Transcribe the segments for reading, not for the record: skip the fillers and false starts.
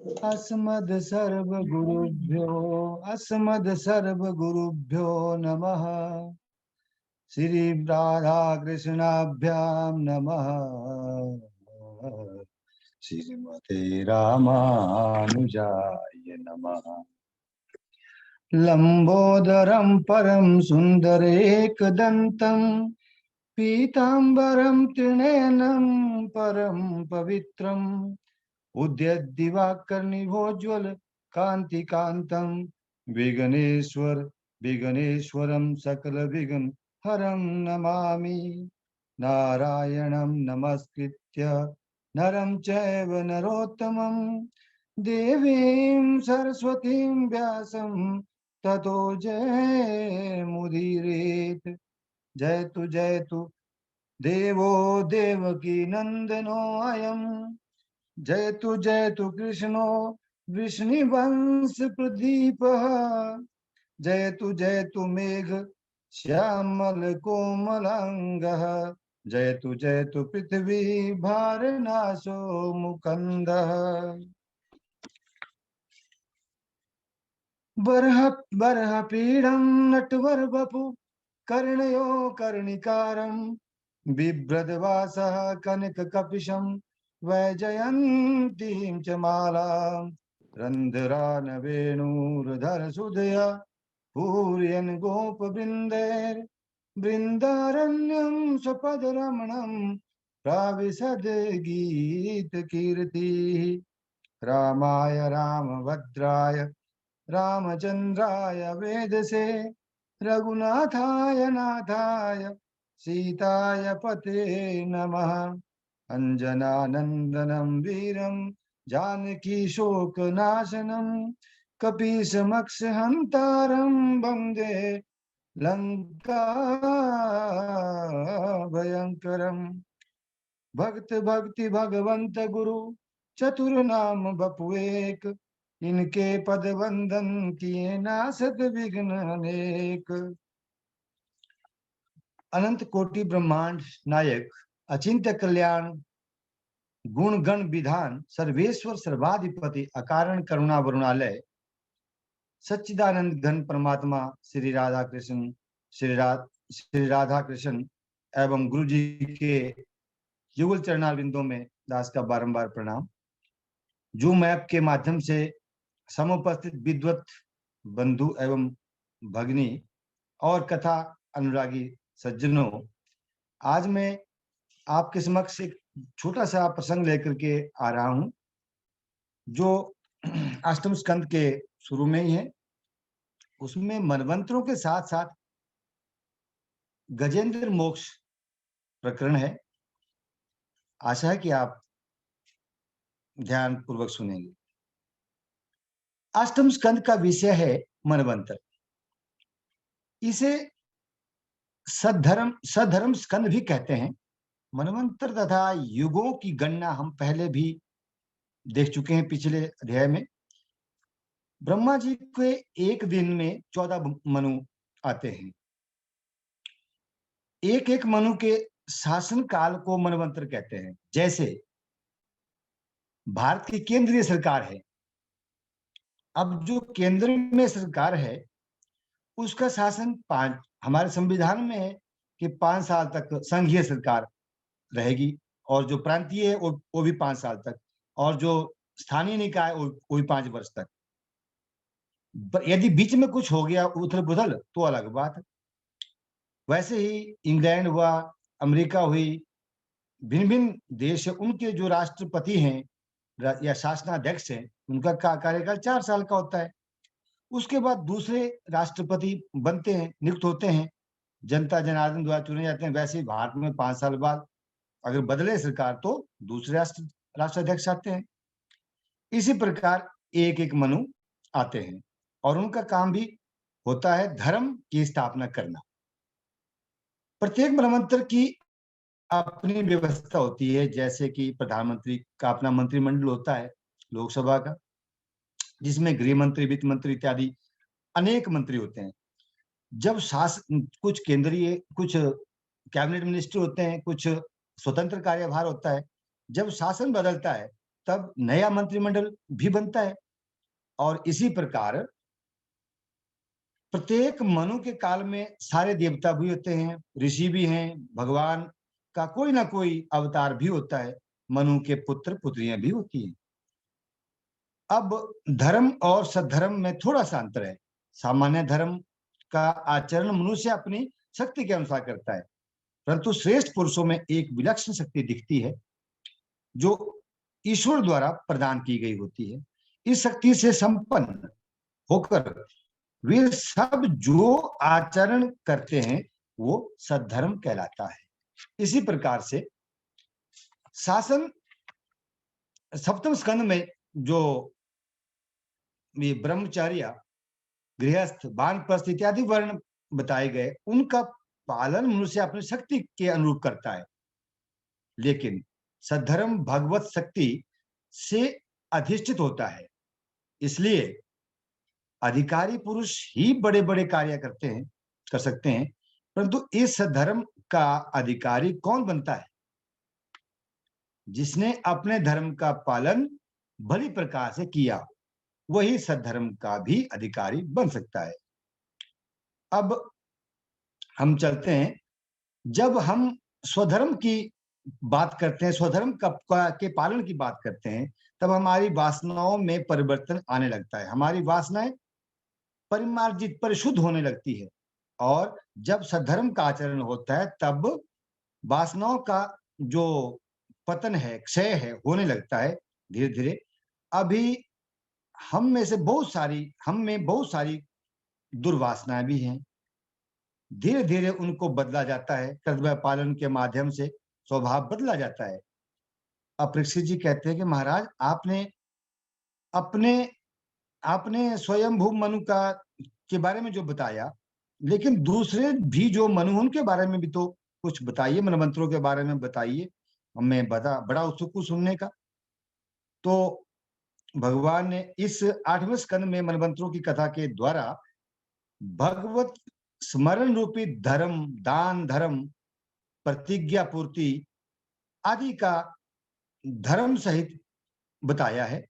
अस्मद् सर्वगुरुभ्यो नमः। श्री राधा कृष्णाभ्यां नमः। श्रीमते रामानुजाय नमः। लंबोदरं परम सुंदरेकदंतं पीतांबरं त्रिनयनं परम पवित्रम् उद्यद्दिवाकर्णिभोज्वल कांतिकांतं विघ्नेश्वरं सकल विघ्न हरं नमामि। नारायणं नमस्कृत्य नरं चैव नरोत्तमं देवीं सरस्वतीं व्यासं ततो जयमुदीरयेत्। जयतु देवो देवकी नंदनो अयम्। जयतु कृष्णो वृष्णिवंश प्रदीपः। जयतु मेघ श्यामल कोमलांगः। जयतु पृथ्वी भारनाशो मुकंदः। बर्ह पीडं नटवर वपु कर्णयो कर्णिकारं बिभ्रद्वासः कनककपिशं वैजयन्तीं च मालां रन्ध्रान् वेणुर्धरसुधया पूरयन् गोपवृन्दैर्बृन्दारण्यं स्वपदरमणं प्राविशद गीतकीर्तिः। रामाय रामभद्राय रामचंद्राय वेदसे रघुनाथाय नाथाय सीताय पते नमः। अंजनानंदनं वीरं जानकी शोकनाशनं कपीशमक्षहन्तारं वन्दे लंका भयंकरम्। भक्त भक्ति भगवंत गुरु चतुर्नाम बपुएक इनके पद वंदन किए नासत विघ्न अनेक। अनंत कोटि ब्रह्मांड नायक अचिंत्य कल्याण गुण गण विधान सर्वेश्वर सर्वाधिपति अकारण करुणा वरुणालय सच्चिदानंद घन परमात्मा श्री राधा कृष्ण श्री राधा कृष्ण एवं गुरु जी के युगल चरणारविंदों में दास का बारंबार प्रणाम। जूम ऐप के माध्यम से समुपस्थित विद्वत बंधु एवं भगिनी और कथा अनुरागी सज्जनों, आज मैं आपके समक्ष एक छोटा सा प्रसंग लेकर के आ रहा हूं जो अष्टम स्कंद के शुरू में ही है। उसमें मनवंतरों के साथ साथ गजेंद्र मोक्ष प्रकरण है। आशा है कि आप ध्यान पूर्वक सुनेंगे। अष्टम स्कंद का विषय है मनवंतर। इसे सधर्म स्कंद भी कहते हैं। मनवंतर तथा युगों की गणना हम पहले भी देख चुके हैं पिछले अध्याय में। ब्रह्मा जी के एक दिन में 14 मनु आते हैं। एक एक मनु के शासन काल को मनवंतर कहते हैं। जैसे भारत की केंद्रीय सरकार है, अब जो केंद्र में सरकार है उसका शासन हमारे संविधान में है कि 5 साल तक संघीय सरकार रहेगी, और जो प्रांतीय है वो भी 5 साल तक, और जो स्थानीय निकाय वो भी 5 वर्ष तक। यदि बीच में कुछ हो गया उथल पुथल तो अलग बात है। वैसे ही इंग्लैंड हुआ, अमेरिका हुई, भिन्न भिन्न देश है, उनके जो राष्ट्रपति हैं या शासनाध्यक्ष हैं उनका कार्यकाल 4 साल का होता है। उसके बाद दूसरे राष्ट्रपति बनते हैं, नियुक्त होते हैं, जनता जनार्दन द्वारा चुने जाते हैं। वैसे ही भारत में 5 साल बाद अगर बदले सरकार तो दूसरे राष्ट्राध्यक्ष आते हैं। इसी प्रकार एक एक मनु आते हैं और उनका काम भी होता है धर्म की स्थापना करना। प्रत्येक मनवंतर की अपनी व्यवस्था होती है। जैसे कि प्रधानमंत्री का अपना मंत्रिमंडल होता है लोकसभा का, जिसमें गृह मंत्री, वित्त मंत्री इत्यादि अनेक मंत्री होते हैं। जब शासन कुछ केंद्रीय, कुछ कैबिनेट मिनिस्टर होते हैं, कुछ स्वतंत्र कार्यभार होता है। जब शासन बदलता है तब नया मंत्रिमंडल भी बनता है। और इसी प्रकार प्रत्येक मनु के काल में सारे देवता भी होते हैं, ऋषि भी हैं, भगवान का कोई ना कोई अवतार भी होता है, मनु के पुत्र पुत्रियां भी होती हैं। अब धर्म और सद्धर्म में थोड़ा सा अंतर है। सामान्य धर्म का आचरण मनुष्य अपनी शक्ति के अनुसार करता है, परंतु श्रेष्ठ पुरुषों में एक विलक्षण शक्ति दिखती है जो ईश्वर द्वारा प्रदान की गई होती है। इस शक्ति से संपन्न होकर वे सब जो आचरण करते हैं वो सद्धर्म कहलाता है। इसी प्रकार से शासन सप्तम स्कंद में जो ये ब्रह्मचर्य, गृहस्थ, वानप्रस्थ इत्यादि वर्ण बताए गए, उनका पालन मनुष्य अपनी शक्ति के अनुरूप करता है। लेकिन सद्धर्म भगवत शक्ति से अधिष्ठित होता है, इसलिए अधिकारी पुरुष ही बड़े बड़े कार्य कर सकते हैं। परंतु इस धर्म का अधिकारी कौन बनता है? जिसने अपने धर्म का पालन भली प्रकार से किया, वही सद्धर्म का भी अधिकारी बन सकता है। अब हम चलते हैं, जब हम स्वधर्म की बात करते हैं, स्वधर्म के पालन की बात करते हैं, तब हमारी वासनाओं में परिवर्तन आने लगता है। हमारी वासनाएं परिमार्जित, परिशुद्ध होने लगती है। और जब सद्धर्म का आचरण होता है, तब वासनाओं का जो पतन है, क्षय है, होने लगता है धीरे धीरे। अभी हम में बहुत सारी दुर्वासनाएं भी हैं। धीरे धीरे उनको बदला जाता है, कर्तव्य पालन के माध्यम से स्वभाव बदला जाता है। अब परीक्षित जी कहते हैं कि महाराज, आपने अपने आपने स्वयंभू मनु का के बारे में जो बताया, लेकिन दूसरे भी जो मनु, उनके बारे में भी तो कुछ बताइए, मनमंत्रों के बारे में बताइए। मैं बड़ा उत्सुक हूं सुनने का। तो भगवान ने इस 8वें स्कंद में मनमंत्रों की कथा के द्वारा भगवत स्मरण रूपी धर्म, दान धर्म, प्रतिज्ञा पूर्ति आदि का धर्म सहित बताया है।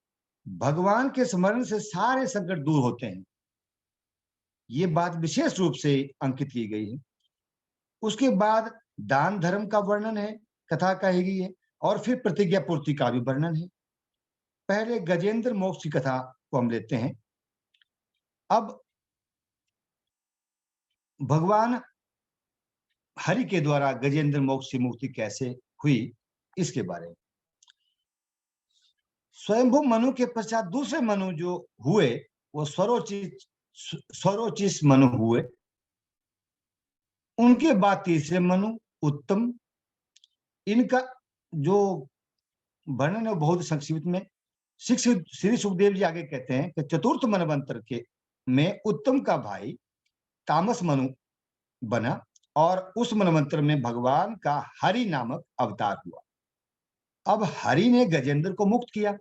भगवान के स्मरण से सारे संकट दूर होते हैं, ये बात विशेष रूप से अंकित की गई है। उसके बाद दान धर्म का वर्णन है, कथा कही गई है, और फिर प्रतिज्ञा पूर्ति का भी वर्णन है। पहले गजेंद्र मोक्ष की कथा को हम लेते हैं। अब भगवान हरि के द्वारा गजेंद्र मोक्ष की मुक्ति कैसे हुई, इसके बारे में। स्वयंभू मनु के पश्चात दूसरे मनु जो हुए, वो स्वरोचिष मनु हुए। उनके बाद तीसरे मनु उत्तम। इनका जो वर्णन है बहुत संक्षिप्त में श्री सुखदेव जी आगे कहते हैं कि चतुर्थ मनवंतर के में उत्तम का भाई तामस मनु बना, और उस मनवंतर में भगवान का हरि नामक अवतार हुआ। अब हरि ने गजेंद्र को मुक्त किया।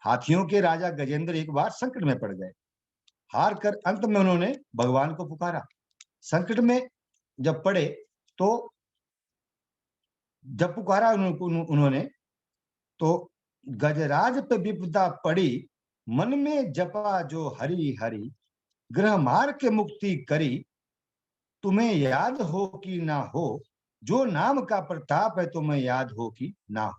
हाथियों के राजा गजेंद्र एक बार संकट में पड़ गए। हार कर अंत में उन्होंने भगवान को पुकारा। संकट में जब पड़े तो जब पुकारा उन्होंने, तो गजराज पे विपदा पड़ी, मन में जपा जो हरि हरि, ग्रह मार के मुक्ति करी, तुम्हें याद हो कि ना हो, जो नाम का प्रताप है तुम्हें याद हो कि ना हो।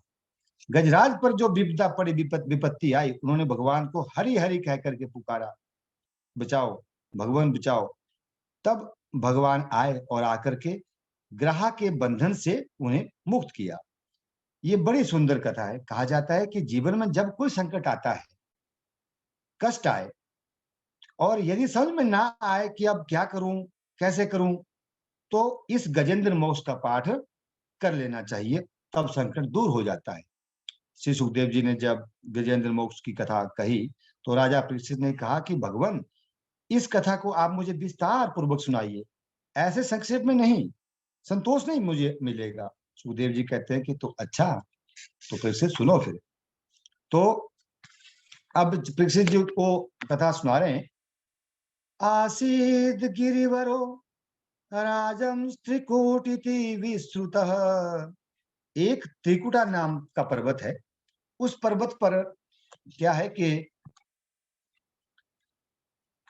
गजराज पर जो विपदा पड़ी, विपत्ति आई, उन्होंने भगवान को हरि हरि कह करके पुकारा, बचाओ भगवान बचाओ। तब भगवान आए और आकर के ग्रह के बंधन से उन्हें मुक्त किया। ये बड़ी सुंदर कथा है। कहा जाता है कि जीवन में जब कोई संकट आता है, कष्ट आए, और यदि समझ में ना आए कि अब क्या करूं, कैसे करूं, तो इस गजेंद्र मोक्ष का पाठ कर लेना चाहिए, तब संकट दूर हो जाता है। श्री सुखदेव जी ने जब गजेंद्र मोक्ष की कथा कही, तो राजा परीक्षित ने कहा कि भगवान, इस कथा को आप मुझे विस्तार पूर्वक सुनाइए, ऐसे संक्षेप में नहीं, संतोष नहीं मुझे मिलेगा। सुखदेव जी कहते हैं कि तो अच्छा, तो परीक्षित सुनो फिर। तो अब परीक्षित जी को कथा सुना रहे हैं। आसीद गिरिवरो राजम त्रिकूटिति विश्रुतः। एक त्रिकुटा नाम का पर्वत है, उस पर्वत पर क्या है कि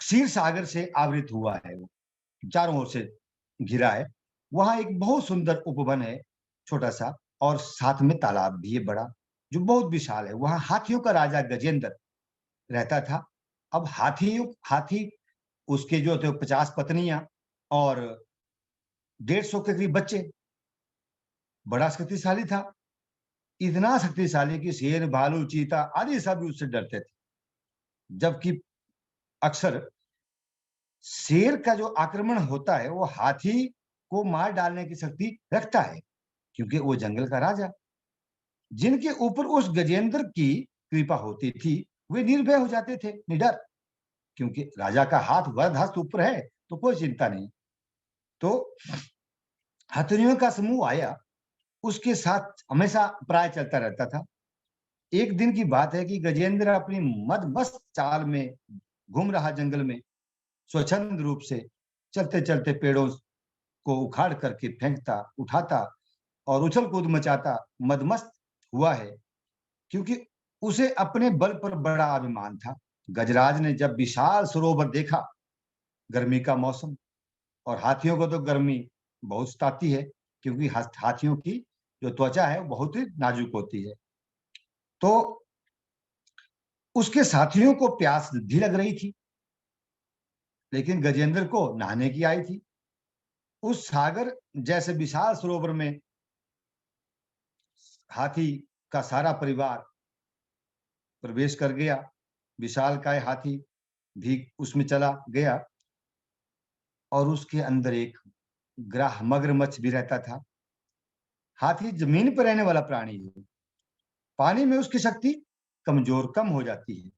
क्षीर सागर से आवृत हुआ है, वो चारों ओर से घिरा है। वहां एक बहुत सुंदर उपवन है, छोटा सा, और साथ में तालाब भी है बड़ा, जो बहुत विशाल है। वहां हाथियों का राजा गजेंद्र रहता था। अब हाथी हाथी उसके जो थे 50 पत्नियां और 150 के करीब बच्चे। बड़ा शक्तिशाली था, इतना शक्तिशाली कि शेर, भालू, चीता आदि सब उससे डरते थे। जबकि अक्सर शेर का जो आक्रमण होता है वो हाथी को मार डालने की शक्ति रखता है, क्योंकि वो जंगल का राजा। जिनके ऊपर उस गजेंद्र की कृपा होती थी, वे निर्भय हो जाते थे, निडर, क्योंकि राजा का हाथ वरद हस्त ऊपर है, तो कोई चिंता नहीं। तो हथनियों का समूह आया, उसके साथ हमेशा प्राय चलता रहता था। एक दिन की बात है कि गजेंद्र अपनी मदमस्त चाल में घूम रहा जंगल में, स्वच्छंद रूप से चलते चलते पेड़ों को उखाड़ करके फेंकता, उठाता और उछल कूद मचाता मदमस्त हुआ है, क्योंकि उसे अपने बल पर बड़ा अभिमान था। गजराज ने जब विशाल सरोवर देखा, गर्मी का मौसम, और हाथियों को तो गर्मी बहुत सताती है, क्योंकि हाथियों की जो त्वचा है वो बहुत ही नाजुक होती है। तो उसके साथियों को प्यास भी लग रही थी, लेकिन गजेंद्र को नहाने की आई थी। उस सागर जैसे विशाल सरोवर में हाथी का सारा परिवार प्रवेश कर गया। विशालकाय हाथी भी उसमें चला गया, और उसके अंदर एक ग्राह मगरमच्छ भी रहता था। हाथी जमीन पर रहने वाला प्राणी है, पानी में उसकी शक्ति कम हो जाती है।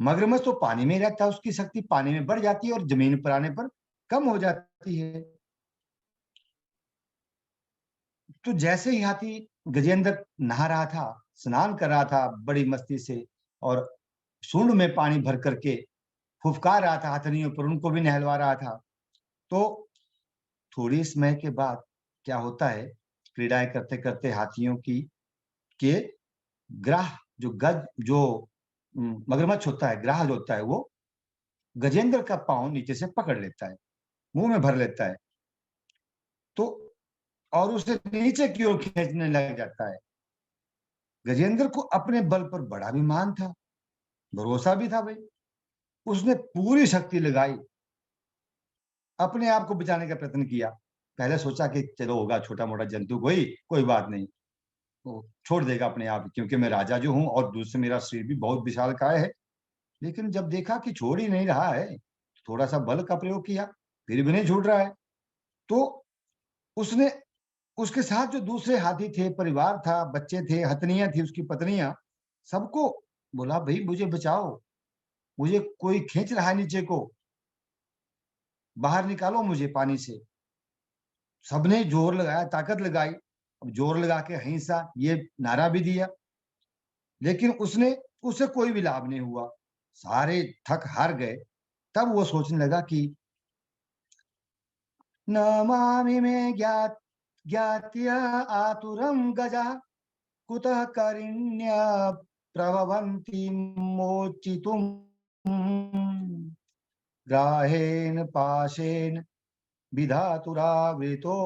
मगरमच्छ तो पानी में ही रहता है, उसकी शक्ति पानी में बढ़ जाती है और जमीन पर आने पर कम हो जाती है। तो जैसे ही हाथी गजेंद्र नहा रहा था, स्नान कर रहा था बड़ी मस्ती से, और सूंड में पानी भर करके फुफकार रहा था हथनियों पर, उनको भी नहलवा रहा था। तो थोड़ी समय के बाद क्या होता है, क्रीड़ाएं करते करते हाथियों की के ग्राह जो गज जो मगरमच्छ होता है, ग्राह जो होता है, वो गजेंद्र का पांव नीचे से पकड़ लेता है, मुंह में भर लेता है। तो और उसे नीचे की ओर खींचने लग जाता है। गजेंद्र को अपने बल पर बड़ा अभिमान था, भरोसा भी था भाई। उसने पूरी शक्ति लगाई, अपने आप को बचाने का प्रयत्न किया। पहले सोचा कि चलो होगा छोटा मोटा जंतु, कोई बात नहीं, वो छोड़ देगा अपने आप, क्योंकि मैं राजा जो हूं और दूसरे मेरा शरीर भी बहुत विशालकाय है। लेकिन जब देखा कि छोड़ ही नहीं रहा है, थोड़ा सा बल का प्रयोग किया, फिर भी नहीं छूट रहा है। तो उसने उसके साथ जो दूसरे हाथी थे, परिवार था, बच्चे थे, हथनियां थी, उसकी पत्नियां, सबको बोला, भाई मुझे बचाओ, मुझे कोई खींच रहा है नीचे को, बाहर निकालो मुझे पानी से। सबने जोर लगाया, ताकत लगाई। अब जोर लगा के हिंसा ये नारा भी दिया, लेकिन उसने उससे कोई भी लाभ नहीं हुआ। सारे थक हार गए। तब वो सोचने लगा कि नमामि में ज्ञात्य आतुरम गजा कुतः करिण्य प्रभवन्ति मोचितुम ग्राहेण पाशेन विधातुरावृतो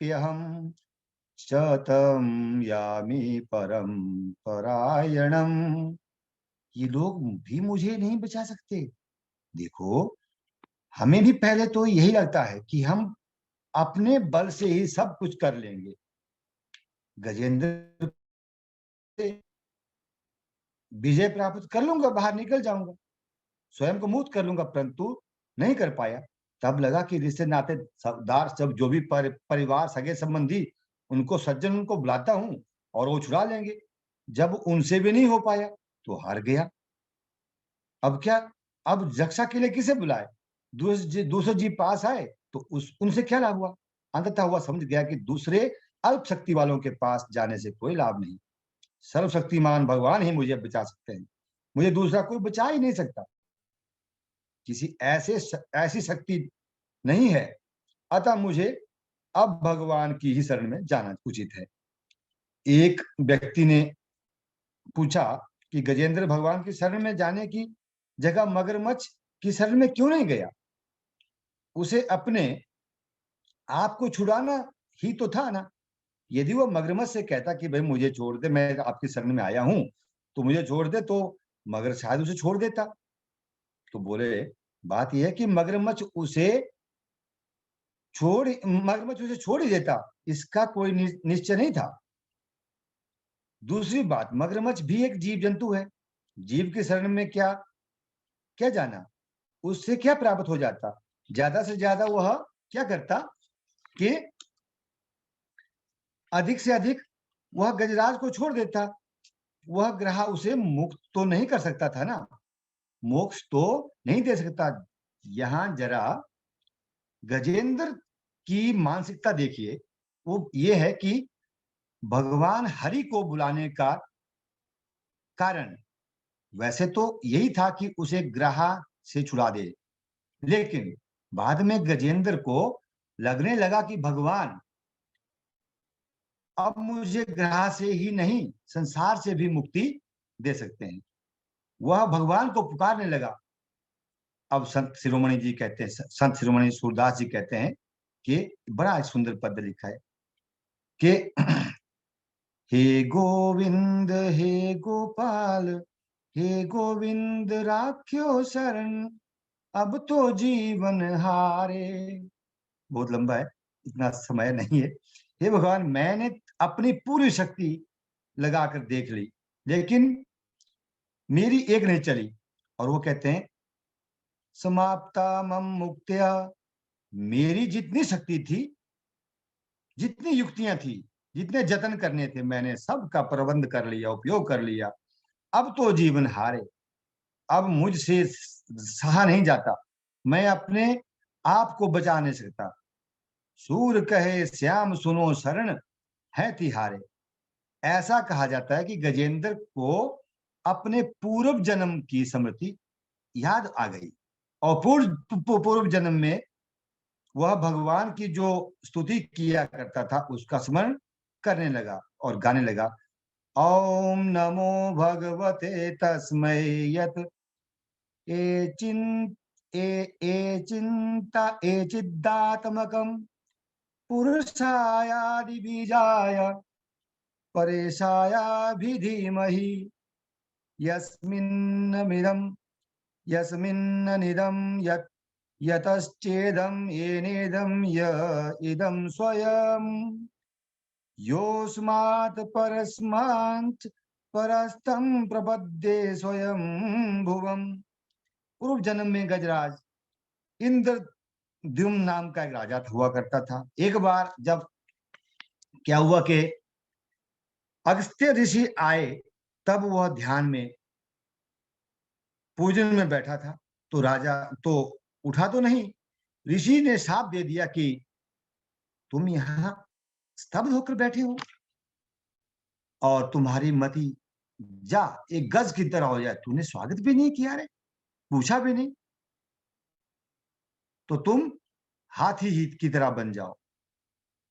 प्यहम शतम यामी परम परायणम। ये लोग भी मुझे नहीं बचा सकते। देखो, हमें भी पहले तो यही लगता है कि हम अपने बल से ही सब कुछ कर लेंगे। गजेंद्र से विजय प्राप्त कर लूंगा, बाहर निकल जाऊंगा, स्वयं को मुक्त कर लूंगा, परंतु नहीं कर पाया। तब लगा कि रिश्ते नाते सरदार सब जो भी परिवार सगे संबंधी, उनको सज्जन, उनको बुलाता हूं और वो छुड़ा लेंगे। जब उनसे भी नहीं हो पाया तो हार गया। अब क्या, अब रक्षा के लिए किसे बुलाए? दूसरे जी पास आए तो उस उनसे क्या लाभ हुआ? अंततः हुआ समझ गया कि दूसरे अल्प शक्ति वालों के पास जाने से कोई लाभ नहीं। सर्वशक्तिमान भगवान ही मुझे बचा सकते हैं, मुझे दूसरा कोई बचा ही नहीं सकता। किसी ऐसी शक्ति नहीं है। अतः मुझे अब भगवान की ही शरण में जाना उचित है। एक व्यक्ति ने पूछा कि गजेंद्र भगवान की शरण में जाने की जगह मगरमच्छ की शरण में क्यों नहीं गया? उसे अपने आप को छुड़ाना ही तो था ना। यदि वो मगरमच्छ से कहता कि भाई मुझे छोड़ दे, मैं आपकी शरण में आया हूं, तो मुझे छोड़ दे, तो मगर शायद उसे छोड़ देता। तो बोले बात यह है कि मगरमच्छ उसे छोड़ ही देता, इसका कोई निश्चय नहीं था। दूसरी बात, मगरमच्छ भी एक जीव जंतु है, जीव की शरण में क्या क्या जाना, उससे क्या प्राप्त हो जाता? ज्यादा से ज्यादा वह क्या करता कि अधिक से अधिक वह गजराज को छोड़ देता। वह ग्रह उसे मुक्त तो नहीं कर सकता था ना, मोक्ष तो नहीं दे सकता। यहां जरा गजेंद्र की मानसिकता देखिए। वो ये है कि भगवान हरि को बुलाने का कारण वैसे तो यही था कि उसे ग्रह से छुड़ा दे, लेकिन बाद में गजेंद्र को लगने लगा कि भगवान अब मुझे ग्रह से ही नहीं संसार से भी मुक्ति दे सकते हैं। वह भगवान को पुकारने लगा। अब संत शिरोमणि जी कहते हैं, संत शिरोमणि सूरदास जी कहते हैं कि बड़ा सुंदर पद लिखा है कि हे गोविंद हे गोपाल, हे गोविंद राख्यो शरण, अब तो जीवन हारे। बहुत लंबा है, इतना समय नहीं है। हे भगवान, मैंने अपनी पूरी शक्ति लगाकर देख ली, लेकिन मेरी एक नहीं चली। और वो कहते हैं समाप्ता मम मुक्त्या, मेरी जितनी शक्ति थी, जितनी युक्तियां थी, जितने जतन करने थे, मैंने सबका प्रबंध कर लिया, उपयोग कर लिया। अब तो जीवन हारे, अब मुझसे सहा नहीं जाता, मैं अपने आप को बचा नहीं सकता। सूर कहे श्याम सुनो शरण है तिहारे। ऐसा कहा जाता है कि गजेंद्र को अपने पूर्व जन्म की स्मृति याद आ गई, और पूर्व जन्म में वह भगवान की जो स्तुति किया करता था उसका स्मरण करने लगा और गाने लगा, ओम नमो भगवते तस्मै यत ए चिन ए ए चिंता ए चिदात्मकम पुरुषायादि बीजाय परेशायाभिधीमहि यस्मिन्नमिदं यस्मिन्ननिदं यत् यतश्चेदं येनेदं य इदं स्वयं योऽस्मात् परस्मात् परस्तं प्रपद्ये स्वयं भुवम्। पूर्व जन्म में गजराज इंद्रद्युम्न नाम का एक राजा हुआ करता था। एक बार जब क्या हुआ कि अगस्त्य ऋषि आए, तब वह ध्यान में पूजन में बैठा था, तो राजा तो उठा तो नहीं, ऋषि ने शाप दे दिया कि तुम यहाँ स्तब्ध होकर बैठे हो और तुम्हारी मति जा एक गज की तरह हो जाए, तूने स्वागत भी नहीं किया रे, पूछा भी नहीं, तो तुम हाथी ही की तरह बन जाओ।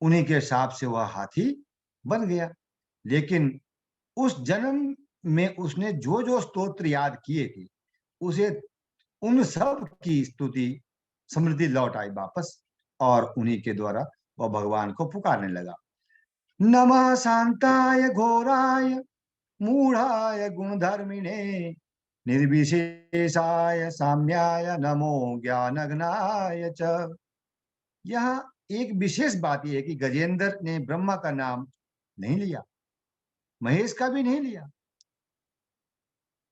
उन्हीं के शाप से वह हाथी बन गया। लेकिन उस जन्म में उसने जो जो स्तोत्र याद किए थे, उसे उन सब की स्तुति समृद्धि लौट आई वापस, और उन्हीं के द्वारा वह भगवान को पुकारने लगा। नमः शांताय घोराय मूढ़ाय गुणधर्मिणे, निर्विशेषाय साम्याय नमो ज्ञानघ्नाय च। यहाँ एक विशेष बात यह है कि गजेंद्र ने ब्रह्मा का नाम नहीं लिया, महेश का भी नहीं लिया,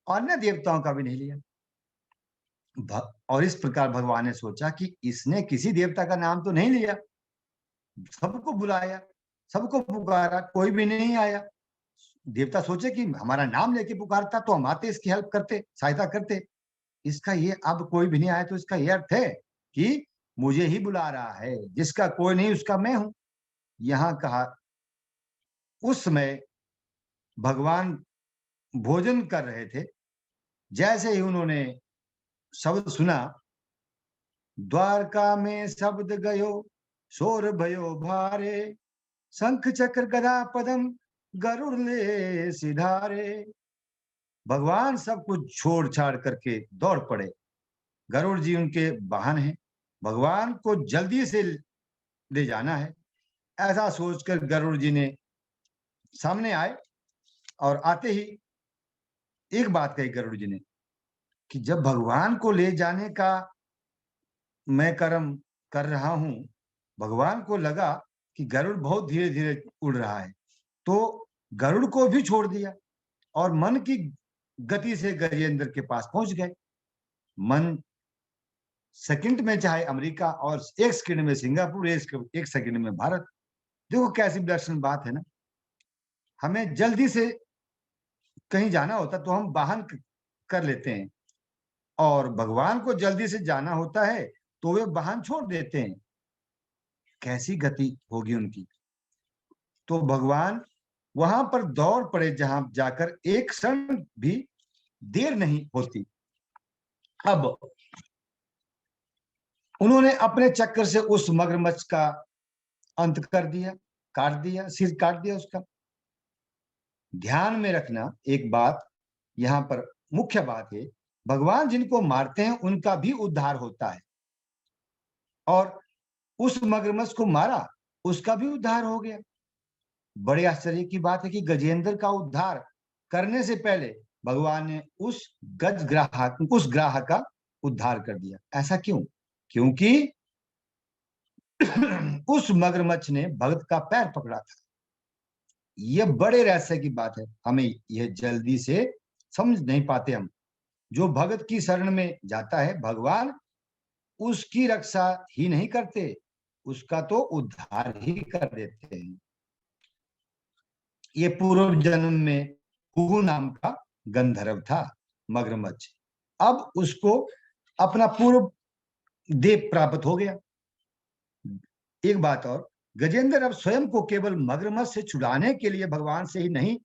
अन्य देवताओं का भी नहीं लिया। और इस प्रकार भगवान ने सोचा कि इसने किसी देवता का नाम तो नहीं लिया, सबको बुलाया, सबको पुकारा, कोई भी नहीं आया। देवता सोचे कि हमारा नाम लेके पुकारता तो हम आते, इसकी हेल्प करते, सहायता करते। इसका ये अब कोई भी नहीं आया, तो इसका ये अर्थ है कि मुझे ही बुला रहा है, जिसका कोई नहीं उसका मैं हूं। यहां कहा उस समय भगवान भोजन कर रहे थे, जैसे ही उन्होंने शब्द सुना, द्वारका में शब्द गयो शोर भयो भारे, शंख चक्र गदा पदम गरुड़ ले सिधारे। भगवान सब कुछ छोड़ छाड़ करके दौड़ पड़े। गरुड़ जी उनके वाहन हैं, भगवान को जल्दी से ले जाना है। ऐसा सोचकर गरुड़ जी ने सामने आए और आते ही एक बात कही गरुड़ जी ने कि जब भगवान को ले जाने का मैं कर्म कर रहा हूं, भगवान को लगा कि गरुड़ बहुत धीरे धीरे उड़ रहा है, तो गरुड़ को भी छोड़ दिया और मन की गति से गजेंद्र के पास पहुंच गए। मन सेकंड में चाहे अमेरिका और एक सेकंड में सिंगापुर, एक सेकंड में भारत। देखो कैसी दर्शन बात है ना। हमें जल्दी से कहीं जाना होता तो हम वाहन कर लेते हैं, और भगवान को जल्दी से जाना होता है तो वे वाहन छोड़ देते हैं। कैसी गति होगी उनकी। तो भगवान वहां पर दौड़ पड़े जहां जाकर एक क्षण भी देर नहीं होती। अब उन्होंने अपने चक्कर से उस मगरमच्छ का अंत कर दिया, काट दिया, सिर काट दिया उसका। ध्यान में रखना एक बात, यहां पर मुख्य बात है, भगवान जिनको मारते हैं उनका भी उद्धार होता है, और उस मगरमच्छ को मारा, उसका भी उद्धार हो गया। बड़े आश्चर्य की बात है कि गजेंद्र का उद्धार करने से पहले भगवान ने उस ग्राहक का उद्धार कर दिया। ऐसा क्यों? क्योंकि उस मगरमच्छ ने भगत का पैर पकड़ा था। यह बड़े रहस्य की बात है, हमें यह जल्दी से समझ नहीं पाते हम। जो भगत की शरण में जाता है, भगवान उसकी रक्षा ही नहीं करते, उसका तो उद्धार ही कर देते हैं। ये पूर्व जन्म में कुहू नाम का गंधर्व था मगरमच्छ, अब उसको अपना पूर्व देह प्राप्त हो गया। एक बात और, गजेंद्र अब स्वयं को केवल मगरमच्छ से छुड़ाने के लिए भगवान से ही नहीं